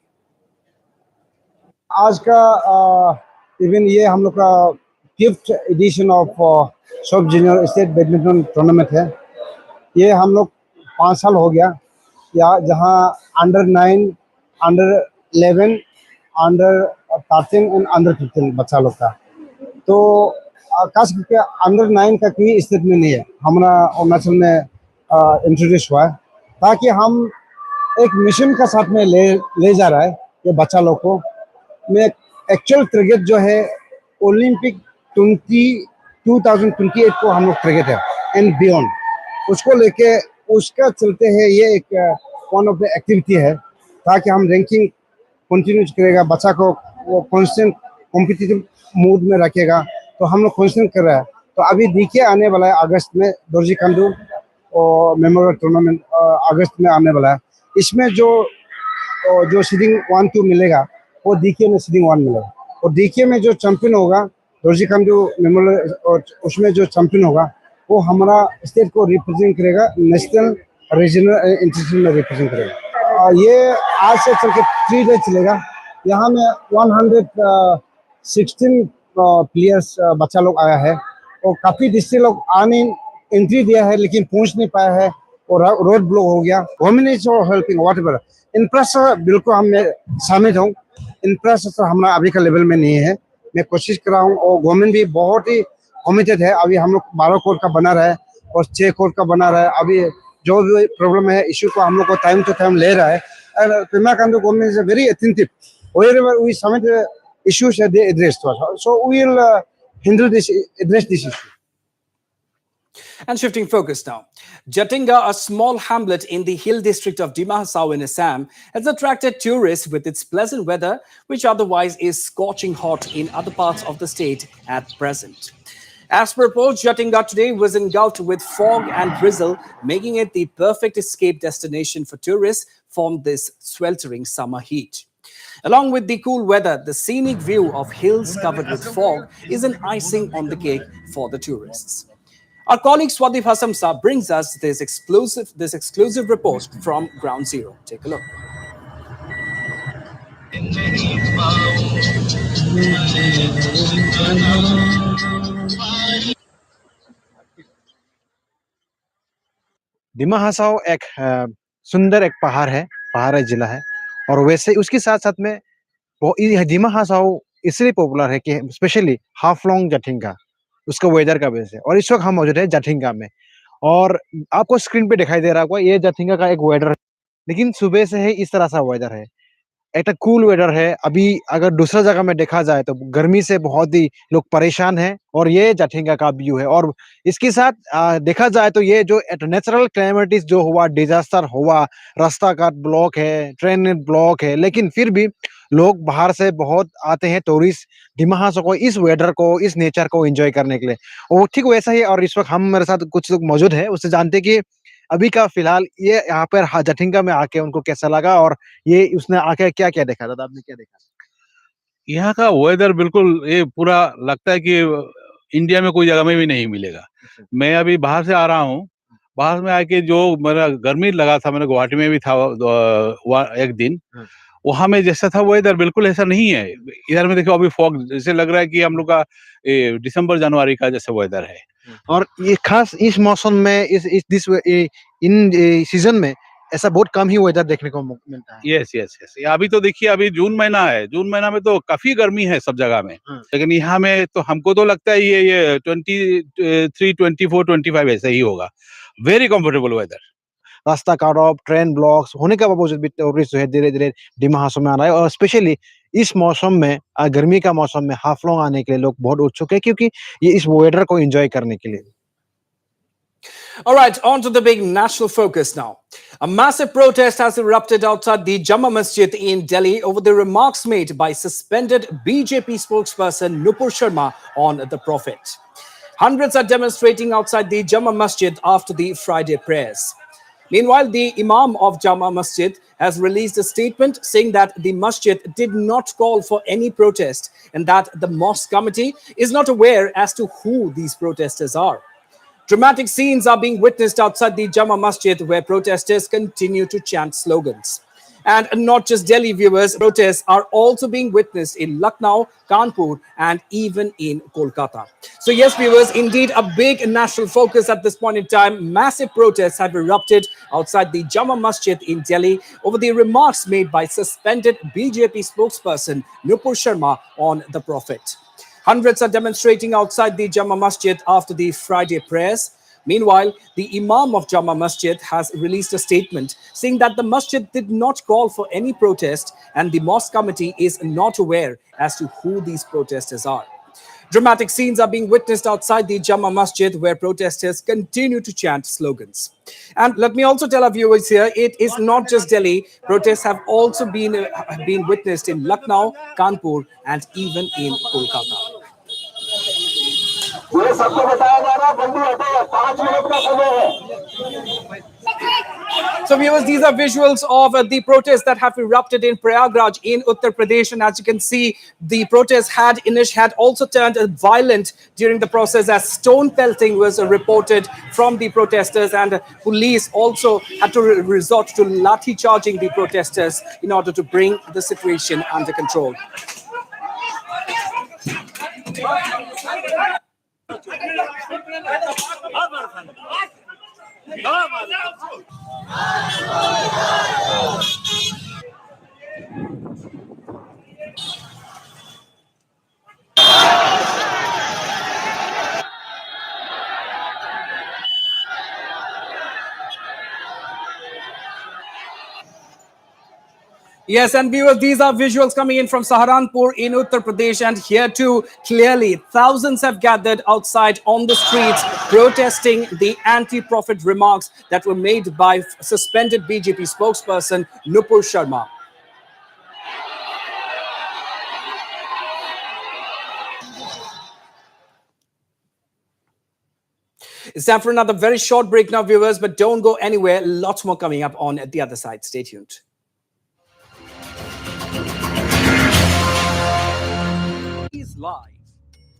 [SPEAKER 20] आज का इवेंट ये हम लोग का 5th edition of sub junior state badminton tournament है। ये हम लोग 5 साल हो गया या जहां under 9, under 11, under 13 and under 15 बच्चा लोग का। तो खास करके अंडर 9 का कोई स्टेट में नहीं है, हमारा अरुणाचल में इंट्रोड्यूस हुआ है, ताकि हम एक मिशन का साथ में ले जा रहा है ये बच्चा लोग को। में एक्चुअल टारगेट जो है ओलंपिक 2028 को हम लोग टारगेट है एंड बियॉन्ड, उसको लेके उसका चलते हैं। ये एक वन ऑफ द एक्टिविटी है ताकि हम रैंकिंग कंटिन्यू करेगा, बच्चा को वो कांस्टेंट कॉम्पिटिटिव मूड में रखेगा। तो हम लोग कांस्टेंट कर रहा है। तो अभी देखिए आने वाला है अगस्त में दोरजी कंदू और मेमोरियल टूर्नामेंट अगस्त में आने वाला है। इसमें जो सीडिंग 1-2 मिलेगा वो डीके में सीडिंग 1 मिलेगा, और डीके में जो चैंपियन होगा दोरजी कंदू मेमोरियल, और उसमें जो चैंपियन होगा वो हमारा स्टेट को रिप्रेजेंट करेगा, नेशनल रीजनल इंटरनेशनल में रिप्रेजेंट करेगा। ये आज से चल के 3 डेज चलेगा। यहाँ में 116 प्लेयर्स बच्चा लोग आया है, और काफ़ी डिस्ट्रिक्ट लोग आने एंट्री दिया है लेकिन पहुंच नहीं पाया है, और रोड ब्लॉक हो गया। Government is helping what ever infrastructure, बिल्कुल हम शामिल हूँ। इंफ्रास्ट्रक्चर हमारा अभी का लेवल में नहीं है, मैं कोशिश कर रहा हूँ, और गवर्नमेंट भी बहुत ही कमिटेड है। अभी हम लोग 12 करोड़ का बना रहा है और 6 करोड़ का बना रहा है। अभी जो भी प्रॉब्लम है इश्यू को हम लोग को टाइम टू टाइम ले रहा है। Pema Khandu government is very attentive, wherever we submit issues they address to us. So we will address this issue.
[SPEAKER 1] And shifting focus now, Jatinga, a small hamlet in the hill district of Dima Hasao in Assam, has attracted tourists with its pleasant weather, which otherwise is scorching hot in other parts of the state at present. As per reports, Jatinga today was engulfed with fog and drizzle, making it the perfect escape destination for tourists from this sweltering summer heat. Along with the cool weather, the scenic view of hills covered with fog is an icing on the cake for the tourists. Our colleague Swadip Hasamsa brings us this exclusive report from Ground Zero. Take a look.
[SPEAKER 21] दिमा हसाओ एक सुंदर एक पहाड़ जिला है, और वैसे उसके साथ साथ में वो दिमा हसाओ इसलिए पॉपुलर है कि स्पेशली हाफ लॉन्ग जटिंगा उसका वेदर का वजह से। और इस वक्त हम मौजूद है जटिंगा में, और आपको स्क्रीन पे दिखाई दे रहा होगा ये जटिंगा का एक वेदर है, लेकिन सुबह से ही इस तरह सा वेदर है। एक कूल वेदर है। अभी अगर दूसरा जगह में देखा जाए तो गर्मी से बहुत ही लोग परेशान हैं, और ये जटिंगा का व्यू है। और इसके साथ देखा जाए तो ये जो नेचुरल क्लाइमेटिस जो हुआ, डिजास्टर हुआ, रास्ता घाट ब्लॉक है, ट्रेन ब्लॉक है, लेकिन फिर भी लोग बाहर से बहुत आते हैं टूरिस्ट दिमा हासाओ को इस वेदर को, इस नेचर को एंजॉय करने के लिए। और ठीक वैसा ही, और इस वक्त हम मेरे साथ कुछ लोग मौजूद है, उससे जानते कि अभी का फिलहाल ये यहाँ पर जटिंगा में आके उनको कैसा लगा, और ये उसने आके क्या क्या देखा। दादा आपने क्या देखा?
[SPEAKER 22] यहाँ का वेदर बिल्कुल ये पूरा लगता है कि इंडिया में कोई जगह में भी नहीं मिलेगा। मैं अभी बाहर से आ रहा हूँ, बाहर में आके जो मेरा गर्मी लगा था, मैंने गुवाहाटी में भी था एक दिन, वहां में जैसा था वेदर बिल्कुल ऐसा नहीं है। इधर में देखो अभी फॉग, जैसे लग रहा है कि हम लोग का दिसंबर जनवरी का जैसा वेदर है।
[SPEAKER 21] और ये खास इस मौसम में इन सीजन में ऐसा बहुत कम ही वेदर देखने को मिलता है।
[SPEAKER 22] यस यस यस, अभी तो देखिए, अभी जून महीना है, जून महीना में तो काफी गर्मी है सब जगह में, लेकिन यहाँ में तो हमको तो लगता है ये 23, 24, 25 ऐसे ही होगा। Very comfortable weather.
[SPEAKER 21] रास्ता काट ऑफ, ट्रेन ब्लॉक्स होने के बावजूद भी टूरिस्ट जो है धीरे धीरे डिमा हासाओ में आ रहा है, और स्पेशली इस मौसम में, गर्मी का मौसम में हाफलोंग आने के लिए लोग बहुत उत्सुक है, क्योंकि ये इस वेदर को एंजॉय करने के लिए।
[SPEAKER 1] All right, on to the big national focus now. A massive protest has erupted outside the Jama Masjid in Delhi over the remarks made by suspended BJP spokesperson Nupur Sharma on the Prophet. Hundreds are demonstrating outside the Jama Masjid after the Friday prayers. Meanwhile, the Imam of Jama Masjid has released a statement saying that the masjid did not call for any protest and that the mosque committee is not aware as to who these protesters are. Dramatic scenes are being witnessed outside the Jama Masjid, where protesters continue to chant slogans. And not just Delhi, viewers, protests are also being witnessed in Lucknow, Kanpur, and even in Kolkata. So yes, viewers, indeed a big national focus at this point in time. Massive protests have erupted outside the Jama Masjid in Delhi over the remarks made by suspended BJP spokesperson Nupur Sharma on the Prophet. Hundreds are demonstrating outside the Jama Masjid after the Friday prayers. Meanwhile, the Imam of Jama Masjid has released a statement saying that the masjid did not call for any protest and the mosque committee is not aware as to who these protesters are. Dramatic scenes are being witnessed outside the Jama Masjid, where protesters continue to chant slogans. And let me also tell our viewers here, it is not just Delhi. Protests have also been witnessed in Lucknow, Kanpur, and even in Kolkata. So viewers, these are visuals of the protests that have erupted in Prayagraj in Uttar Pradesh, and as you can see, the protest had also turned violent during the process, as stone pelting was reported from the protesters, and police also had to resort to lathi charging the protesters in order to bring the situation under control. Yes, and viewers, these are visuals coming in from Saharanpur in Uttar Pradesh, and here too, clearly, thousands have gathered outside on the streets protesting the anti-prophet remarks that were made by suspended BJP spokesperson Nupur Sharma. It's time for another very short break now, viewers, but don't go anywhere. Lots more coming up on the other side. Stay tuned. Is Live,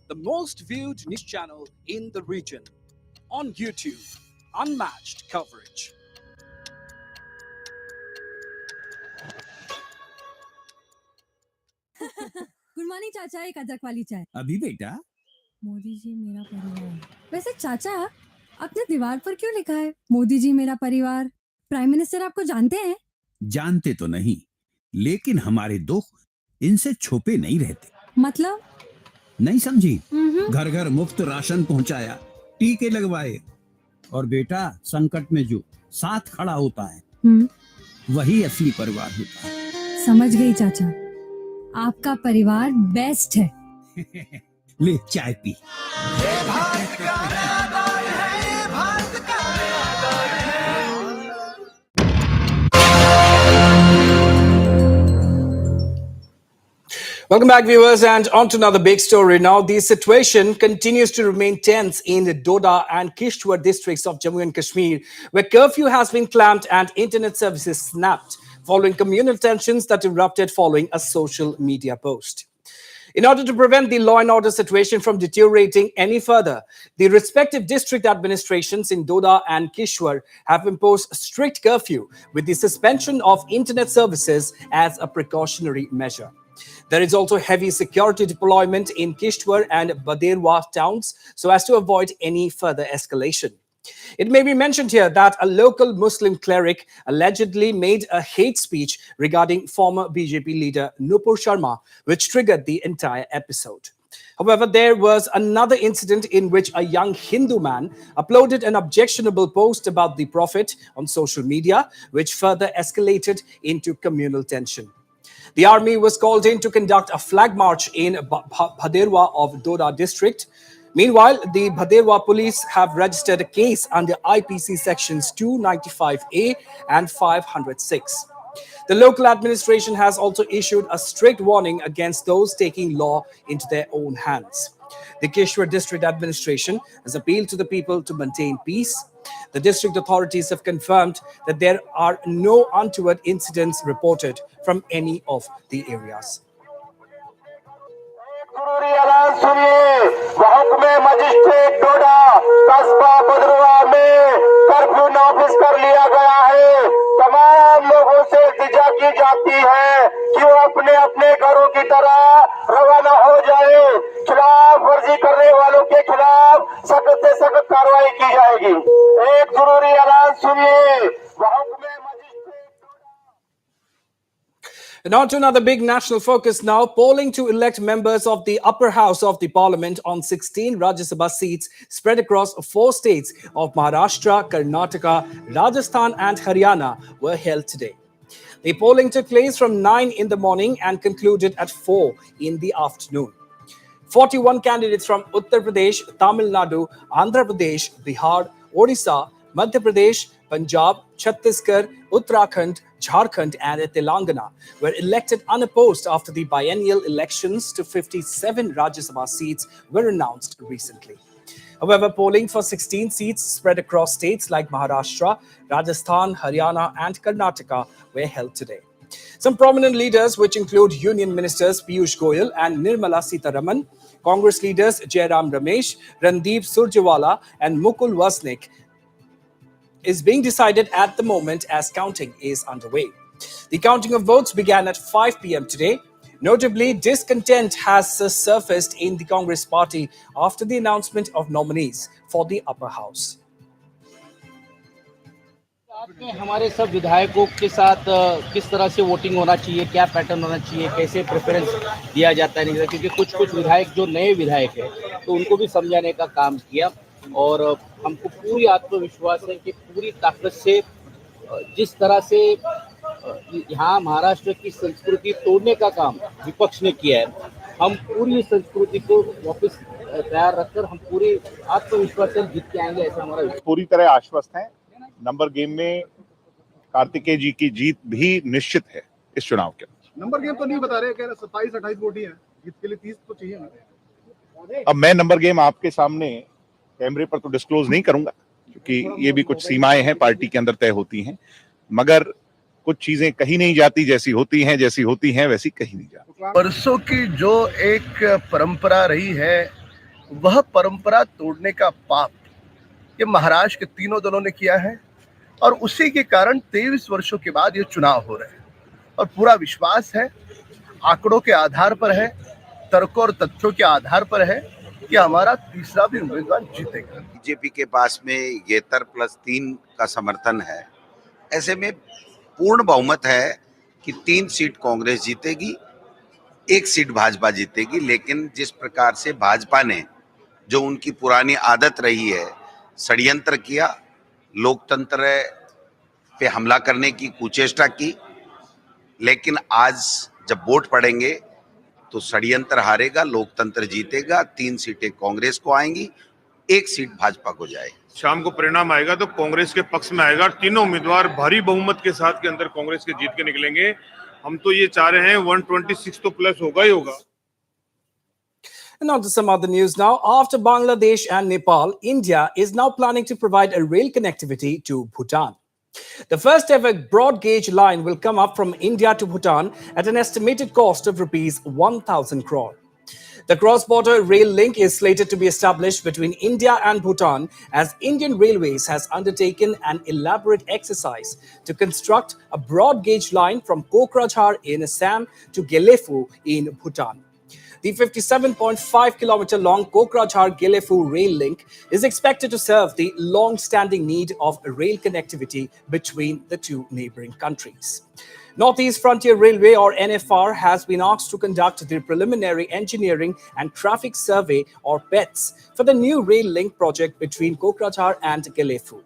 [SPEAKER 1] the most viewed news channel in the region. On YouTube, unmatched coverage.
[SPEAKER 2] Good morning चाचा, एक अदरक वाली चाय।
[SPEAKER 3] अभी बेटा।
[SPEAKER 2] मोदी जी मेरा परिवार। वैसे चाचा, अपने दीवार पर क्यों लिखा है मोदी जी मेरा परिवार? प्राइम मिनिस्टर आपको जानते हैं?
[SPEAKER 3] जानते तो नहीं, लेकिन हमारे दुख इनसे छुपे नहीं रहते।
[SPEAKER 2] मतलब?
[SPEAKER 3] नहीं समझी? घर घर मुफ्त राशन पहुंचाया, टीके लगवाए, और बेटा संकट में जो साथ खड़ा होता है वही असली परिवार होता है।
[SPEAKER 2] समझ गई चाचा, आपका परिवार बेस्ट है।
[SPEAKER 3] ले चाय P.
[SPEAKER 1] Welcome back, viewers, and on to another big story. Now, the situation continues to remain tense in the Doda and Kishtwar districts of Jammu and Kashmir, where curfew has been clamped and internet services snapped following communal tensions that erupted following a social media post. In order to prevent the law and order situation from deteriorating any further, the respective district administrations in Doda and Kishwar have imposed strict curfew with the suspension of internet services as a precautionary measure. There is also heavy security deployment in Kishtwar and Baderwa towns so as to avoid any further escalation. It may be mentioned here that a local Muslim cleric allegedly made a hate speech regarding former BJP leader Nupur Sharma, which triggered the entire episode. However, there was another incident in which a young Hindu man uploaded an objectionable post about the Prophet on social media, which further escalated into communal tension. The army was called in to conduct a flag march in Bhaderwa of Doda district. Meanwhile, the Bhaderwa police have registered a case under IPC sections 295A and 506. The local administration has also issued a strict warning against those taking law into their own hands. The Keshwar district administration has appealed to the people to maintain peace. The district authorities have confirmed that there are no untoward incidents reported from any of the areas.
[SPEAKER 4] जरूरी ऐलान सुनिए, महकमे magistrate डोडा कस्बा बदरुआ में curfew नाफिज कर लिया गया है। तमाम लोगों से इल्तिजा की जाती है कि वो अपने अपने घरों की तरह रवाना हो जाए। खिलाफ वर्जी करने वालों के खिलाफ सख्त से सख्त कार्रवाई की जाएगी। एक जरूरी ऐलान सुनिए, महकमे
[SPEAKER 1] And on to another big national focus now. Polling to elect members of the upper house of the parliament on 16 Rajya Sabha seats spread across 4 states of Maharashtra, Karnataka, Rajasthan and Haryana were held today. The polling took place from 9 in the morning and concluded at 4 in the afternoon. 41 candidates from Uttar Pradesh, Tamil Nadu, Andhra Pradesh, Bihar, Odisha, Madhya Pradesh, Punjab, Chhattisgarh, Uttarakhand, Jharkhand and Telangana were elected unopposed after the biennial elections to 57 Rajya Sabha seats were announced recently. However, polling for 16 seats spread across states like Maharashtra, Rajasthan, Haryana and Karnataka were held today. Some prominent leaders, which include Union Ministers Piyush Goyal and Nirmala Sitharaman, Congress leaders Jairam Ramesh, Randeep Surjewala and Mukul Wasnik, is being decided at the moment as counting is underway. The counting of votes began at 5 p.m. today. Notably, discontent has surfaced in the Congress party after the announcement of nominees for the upper house.
[SPEAKER 6] आपने हमारे सब विधायकों के साथ किस तरह से voting होना चाहिए, क्या पैटर्न होना चाहिए, कैसे प्रेफरेंस दिया जाता है, नहीं, क्योंकि कुछ विधायक जो नए विधायक हैं तो उनको भी समझाने का काम किया और हमको पूरी आत्मविश्वास है कि पूरी ताकत से जिस तरह से यहाँ महाराष्ट्र की संस्कृति तोड़ने का काम विपक्ष ने किया है, हम पूरी संस्कृति को वापस तैयार रखकर हम पूरी आत्मविश्वास से जीत के आएंगे, ऐसा हमारा
[SPEAKER 23] पूरी तरह आश्वस्त हैं। नंबर गेम में कार्तिकेय जी की जीत भी निश्चित है इस चुनाव के।
[SPEAKER 24] नंबर गेम तो नहीं बता रहे, कह रहे 27-28 वोट ही हैं, जीत के लिए 30 तो चाहिए हमें।
[SPEAKER 23] अब मैं नंबर गेम आपके सामने कैमरे पर तो डिस्क्लोज नहीं करूंगा क्योंकि ये भी कुछ सीमाएं हैं, पार्टी के अंदर तय होती हैं, मगर कुछ चीजें कही नहीं जाती, जैसी होती हैं वैसी कही नहीं जाती।
[SPEAKER 25] वर्षों की जो एक परंपरा रही है, वह परंपरा तोड़ने का पाप ये महाराष्ट्र के तीनों दलों ने किया है और उसी के कारण 23 वर्षों के बाद ये चुनाव हो रहे हैं और पूरा विश्वास है, आंकड़ों के आधार पर है, तर्कों और तथ्यों के आधार पर है कि हमारा तीसरा भी उम्मीदवार जीतेगा।
[SPEAKER 26] बीजेपी के पास में येतर +3 का समर्थन है, ऐसे में पूर्ण बहुमत है कि 3 सीट कांग्रेस जीतेगी, 1 सीट भाजपा जीतेगी। लेकिन जिस प्रकार से भाजपा ने, जो उनकी पुरानी आदत रही है, षड्यंत्र किया, लोकतंत्र पे हमला करने की कुचेष्टा की, लेकिन आज जब वोट पड़ेंगे तो षड्यंत्र हारेगा, लोकतंत्र जीतेगा। 3 सीटें कांग्रेस को आएंगी, 1 सीट भाजपा को जाएगी।
[SPEAKER 27] शाम को परिणाम आएगा तो कांग्रेस के पक्ष में आएगा। तीनों उम्मीदवार भारी बहुमत के साथ के अंदर कांग्रेस के जीत के निकलेंगे। हम तो ये चाह रहे हैं 126 तो प्लस होगा ही होगा।
[SPEAKER 1] And on to some other news now. After Bangladesh and Nepal, India is now planning to provide a rail connectivity to Bhutan. The first ever broad gauge line will come up from India to Bhutan at an estimated cost of rupees 1,000 crore. The cross-border rail link is slated to be established between India and Bhutan as Indian Railways has undertaken an elaborate exercise to construct a broad gauge line from Kokrajhar in Assam to Gelefu in Bhutan. The 57.5-kilometer long Kokrajhar-Gelefu rail link is expected to serve the long-standing need of rail connectivity between the two neighboring countries. Northeast Frontier Railway, or NFR, has been asked to conduct the preliminary engineering and traffic survey, or PETS, for the new rail link project between Kokrajhar and Gelefu.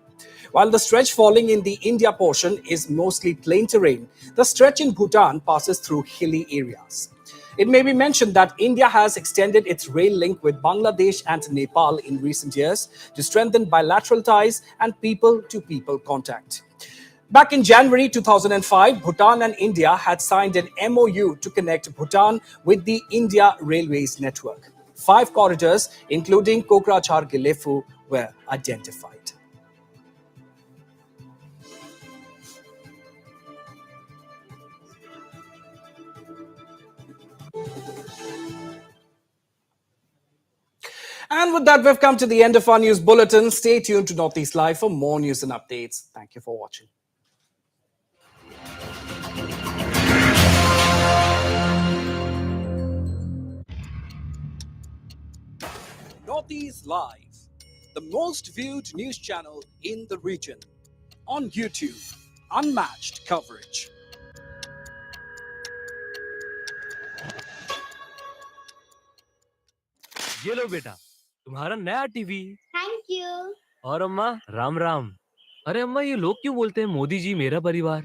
[SPEAKER 1] While the stretch falling in the India portion is mostly plain terrain, the stretch in Bhutan passes through hilly areas. It may be mentioned that India has extended its rail link with Bangladesh and Nepal in recent years to strengthen bilateral ties and people-to-people contact. Back in January 2005, Bhutan and India had signed an MOU to connect Bhutan with the India Railways network. 5 corridors, including Kokrajhar-Gelefu, were identified. And with that, we've come to the end of our news bulletin. Stay tuned to Northeast Live for more news and updates. Thank you for watching. Northeast Live, the most viewed news channel in the region. On YouTube, unmatched coverage.
[SPEAKER 5] ये लो बेटा, तुम्हारा नया TV.
[SPEAKER 7] Thank you.
[SPEAKER 5] और अम्मा राम राम। अरे अम्मा, ये लोग क्यों बोलते हैं मोदी जी मेरा परिवार?